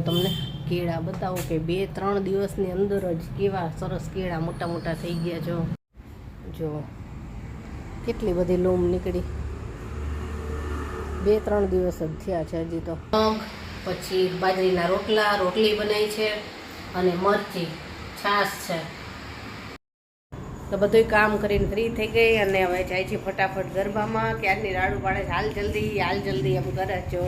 તમને કેળા બતાવું કે 2-3 દિવસની અંદર જ કેવા સરસ કેળા મોટા મોટા થઈ ગયા જો કેટલી બધી લૂમ નીકળી 2-3 દિવસ જ થયા છે હજી તો પછી બાજરીના રોટલી બનાવી છે અને મરચી છાશ છે તો બધું કામ કરીને ફ્રી થઈ ગઈ અને હવે જાય છે ફટાફટ ગરબામાં ક્યારની રાડું પાડે છે હાલ જલ્દી એમ કરે છો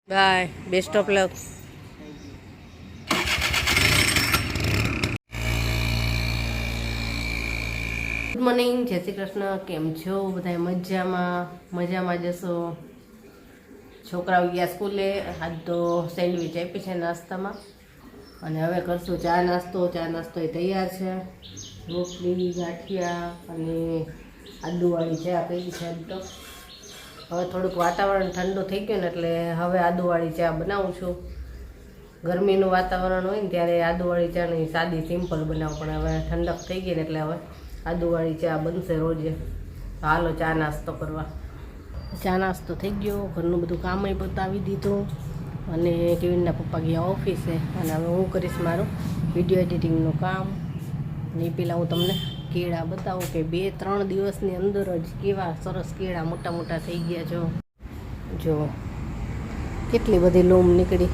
bye best of luck good morning જય શ્રી કૃષ્ણ કેમ છો બધા મજામાં જશો છોકરાઓ ગયા સ્કૂલે આજ તો સેન્ડવિચ આપી છે નાસ્તામાં અને હવે કરશું ચા નાસ્તો એ તૈયાર છે રોટલી ગાંઠિયા અને આદુવાળી ચા કરી છે તો હવે થોડુંક વાતાવરણ ઠંડુ થઈ ગયું ને એટલે હવે આદુવાળી ચા બનાવું છું ગરમીનું વાતાવરણ હોય ને ત્યારે આદુવાળી ચા નહીં સાદી સિમ્પલ બનાવું પણ હવે ઠંડક થઈ ગઈ ને એટલે હવે આદુવાળી ચા બનશે રોજે હાલો ચા નાસ્તો કરવા ચા નાસ્તો થઈ ગયો ઘરનું બધું કામય બતાવી દીધું અને કેવિનના પપ્પા ગયા ઓફિસે અને હવે હું કરીશ મારું વિડીયો એડિટિંગનું કામ અને એ પહેલાં હું તમને કેળા બતાવું કે 2-3 દિવસની અંદર જ કેવા સરસ કેળા મોટા મોટા થઈ ગયા જો કેટલી બધી લૂમ નીકળી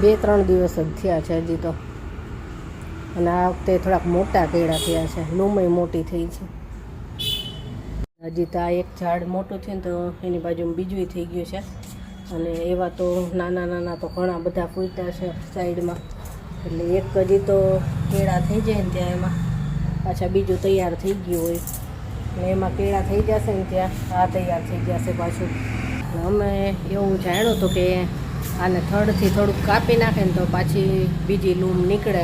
2-3 દિવસ જ થયા છે હજી તો અને આ વખતે થોડાક મોટા કેળા થયા છે લૂમય મોટી થઈ છે હજી તો આ એક ઝાડ મોટું છે ને તો એની બાજુમાં બીજું થઈ ગયું છે અને એવા તો નાના તો ઘણા બધા ફૂટ્યા છે સાઈડમાં એટલે એક હજી તો કેળા થઈ જાય ને ત્યાં એમાં પાછા બીજું તૈયાર થઈ ગયું હોય એટલે એમાં કેળા થઈ જશે ને ત્યાં આ તૈયાર થઈ જશે પાછું અમે એવું જાણ્યું હતું કે આને થડથી થોડુંક કાપી નાખે ને તો પાછી બીજી લૂમ નીકળે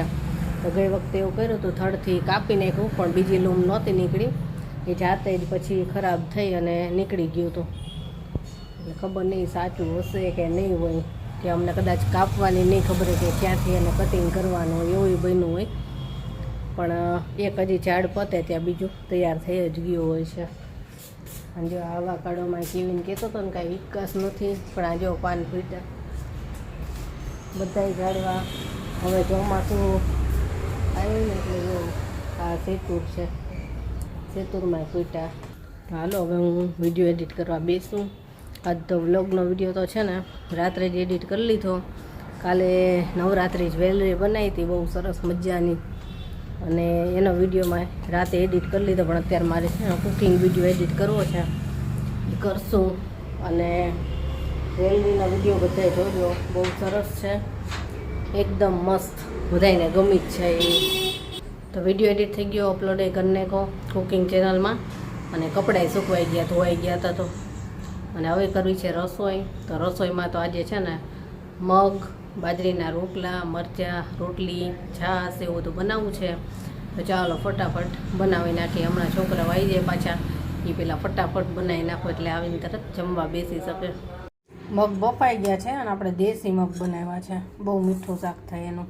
તો ગઈ વખતે એવું કર્યું હતું થડથી કાપી નાખ્યું પણ બીજી લૂમ નહોતી નીકળી એ જાતે જ પછી ખરાબ થઈ અને નીકળી ગયું હતું એટલે ખબર નહીં સાચું હશે કે નહીં હોય કે અમને કદાચ કાપવાની નહીં ખબર કે ક્યાંથી એને કટિંગ કરવાનું હોય એવું બન્યું હોય પણ એક હજી ઝાડ પતે ત્યાં બીજું તૈયાર થઈ જ ગયું હોય છે અને જો આવા કાળોમાં કેવીને કહેતો હતો ને કાંઈ વિકાસ નથી પણ આ જો પાન ફૂટ્યા બધાય ઝાડવા હવે ચોમાસું આવ્યું ને એટલે જો આ સેતુરમાં ફૂટ્યા હાલો હવે હું વિડીયો એડિટ કરવા બેસું આજ તો વ્લોગનો વિડીયો તો છે ને રાત્રે જ એડિટ કરી લીધો કાલે નવરાત્રિ જ્વેલરી બનાવી હતી બહુ સરસ મજાની અને એનો વિડીયોમાં રાતે એડિટ કરી લીધો પણ અત્યારે મારે છે ને કુકિંગ વિડીયો એડિટ કરવો છે એ કરશું અને જ્વેલરીનો વિડીયો બધાય જોજો બહુ સરસ છે એકદમ મસ્ત બધાને ગમી જ છે એ તો વિડીયો એડિટ થઈ ગયો અપલોડ કરી નાખો કુકિંગ ચેનલમાં અને કપડાં સુકવાઈ ગયા ધોવાઈ ગયા હતા તો અને હવે કરવી છે રસોઈ તો રસોઈમાં તો આજે છે ને મગ બાજરીના રોટલા મરચાં રોટલી છાશ એવું બધું બનાવવું છે તો ચાલો ફટાફટ બનાવી નાખીએ હમણાં છોકરાઓ આવી જાય પાછા એ પહેલાં ફટાફટ બનાવી નાખો એટલે આવીને તરત જમવા બેસી શકે મગ બફાઈ ગયા છે અને આપણે દેશી મગ બનાવ્યા છે બહુ મીઠું શાક થાય એનું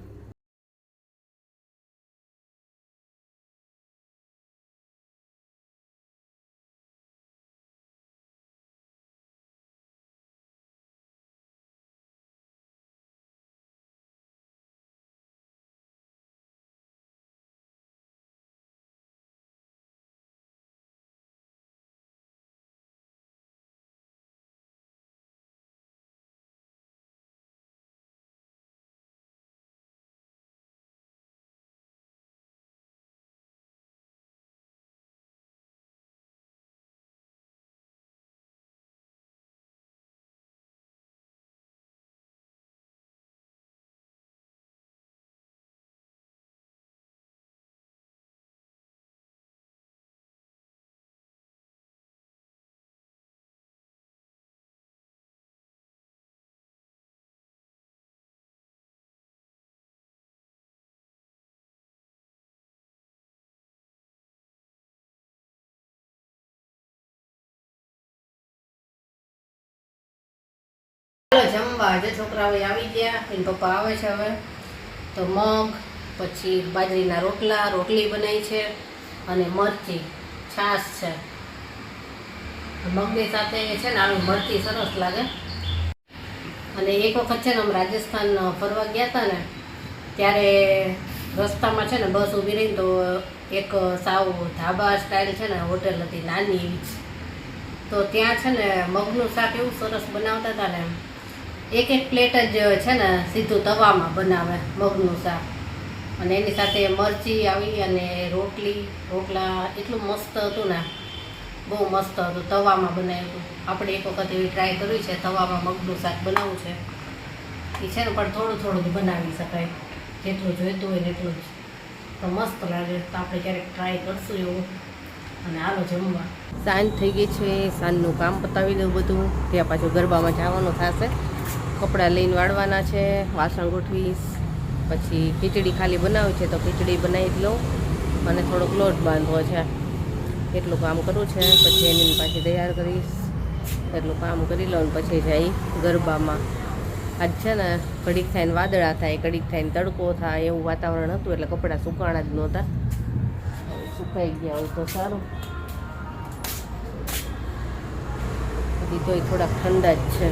ચાલો જમવા. જે છોકરાઓ આવી ગયા, એના પપ્પા આવે છે હવે. તો મગ, પછી બાજરીના રોટલા, રોટલી બનાવી છે અને મરચી, છાશ છે. મગની સાથે છે ને આલુ મરચી સરસ લાગે. અને એક વખત છે ને અમે રાજસ્થાન ફરવા ગયા હતા ને, ત્યારે રસ્તામાં છે ને બસ ઊભી રહીને તો એક સાવ ધાબા સ્ટાઇલ છે ને હોટેલ હતી, નાની એવી જ. તો ત્યાં છે ને મગનું શાક એવું સરસ બનાવતા હતા ને, એક પ્લેટ જ છે ને સીધું તવામાં બનાવે મગનું શાક, અને એની સાથે મરચી આવી અને રોટલા એટલું મસ્ત હતું ને, બહુ મસ્ત હતું. તવામાં બનાવ્યું હતું. આપણે એક વખત એવી ટ્રાય કરવી છે, તવામાં મગનું શાક બનાવવું છે. એ છે ને પણ થોડું થોડું જ બનાવી શકાય, જેટલું જોઈતું હોય ને એટલું જ. તો મસ્ત લાગે. તો આપણે ક્યારેક ટ્રાય કરશું એવું. અને હાલો જમવા. સાંજ થઈ ગઈ છે, સાંજનું કામ પતાવી દઉં બધું. ત્યાં પાછું ગરબામાં જવાનું થશે. કપડાં લઈને વાળવાના છે, વાસણ ગોઠવીશ, પછી ખીચડી ખાલી બનાવી છે તો ખીચડી બનાવી જ લઉં, અને થોડોક લોટ બાંધવો છે. એટલું કામ કરવું છે. પછી એની પાછી તૈયાર કરીશ, એટલું કામ કરી લઉં પછી જઈ ગરબામાં. આજ છે ને ઘડીક થઈને વાદળા થાય, ઘડીક થઈને તડકો થાય, એવું વાતાવરણ હતું એટલે કપડાં સુકાણા જ નહોતા. સુકાઈ ગયા હોય તો સારું. હજી તોય થોડાક ઠંડા જ છે.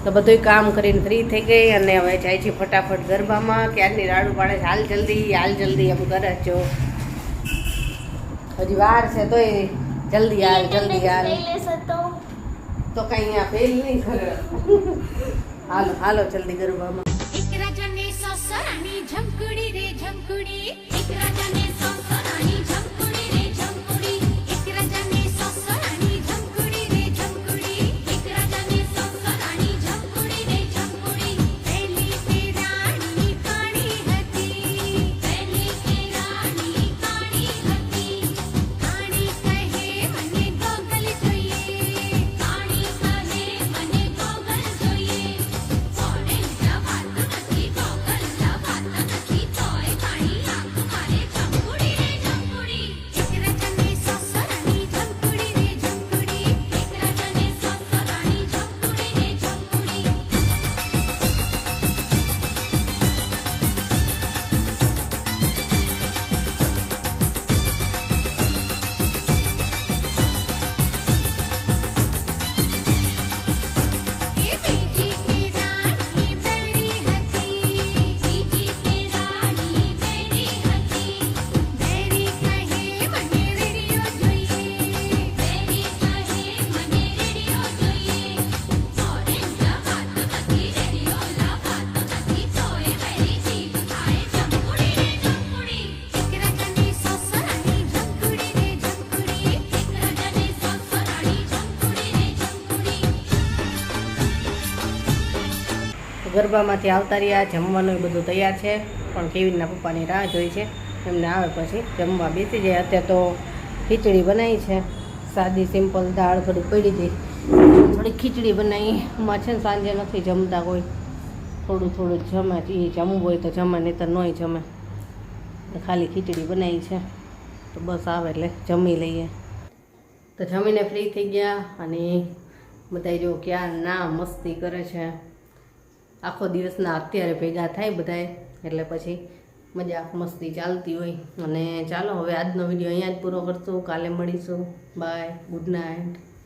તો બધું કામ કરીને ફ્રી થઈ ગઈ અને હવે જાય છે ફટાફટ ગરબામાં. ક્યારની રાડું પાડે છે, હાલ જલ્દી એમ કરે છો. હજી વાર છે તોય જલ્દી હાલ તો કઈ અહીંયા ફેલ નહીં કરે. હાલો જલ્દી ગરબામાં. એક રાજાને સસરાની ઝંકડી રે ઝંકડી, એક રાજાને સસરાની ઝંકડી રે ઝંકડી, એક રાજાને સસરાની ઝંકડી રે ઝંકડી, એક રાજાને સસરાની ઝંકડી રે ઝંકડી. પહેલી તે રાણી કાળી હતી, પહેલી તે રાણી કાળી હતી. કાળી કહે મને ગોગલ જોઈએ, કાળી કહે મને ગોગલ જોઈએ. ઓરેન્જ વાત નથી, ગોગલ વાત નથી, તોય કાળી આંખ મારે ઝંકડી રે ઝંકડી. એક રાજાને સસરાની ઝંકડી રે ઝંકડી, એક રાજાને સસરાની ઝંકડી રે ઝંકડી. એ બીજી તે રાણી બેરી હતી, બીજી તે રાણી બેરી હતી. બેરી કહે મને રેડિયો જોઈએ, બેરી કહે મને રેડિયો જોઈએ. ઓરેન્જ વાત નથી, રેડિયો વાત નથી, તોય બેરી જીભ ખાય ઝંકડી રે ઝંકડી. એક રાજાને સસરાની ઝંકડી રે ઝંકડી, એક રાજાને સસરાની ઝંકડી રે ઝંકડી. ગરબામાંથી આવતા રહ્યા, જમવાનું બધું તૈયાર છે, પણ કેવીનના પપ્પાની રાહ જોઈ છે. એમને આવે પછી જમવા બેસી જાય. અત્યારે તો ખીચડી બનાવી છે, સાદી સિમ્પલ દાળ થોડી પડી હતી, થોડી ખીચડી બનાવી. એમાં છે ને સાંજે નથી જમતા કોઈ, થોડું થોડું જમે. એ જમવું હોય તો જમે, નહીં તો નહીં જમે. ખાલી ખીચડી બનાવી છે, તો બસ આવે એટલે જમી લઈએ. તો જમીને ફ્રી થઈ ગયા અને બધા જો ક્યાં ના મસ્તી કરે છે. આખો દિવસના અત્યારે ભેગા થાય બધાએ, એટલે પછી મજાક મસ્તી ચાલતી હોય. અને ચાલો હવે આજનો વિડીયો અહીંયા જ પૂરો કરશું. કાલે મળીશું. Bye, good night.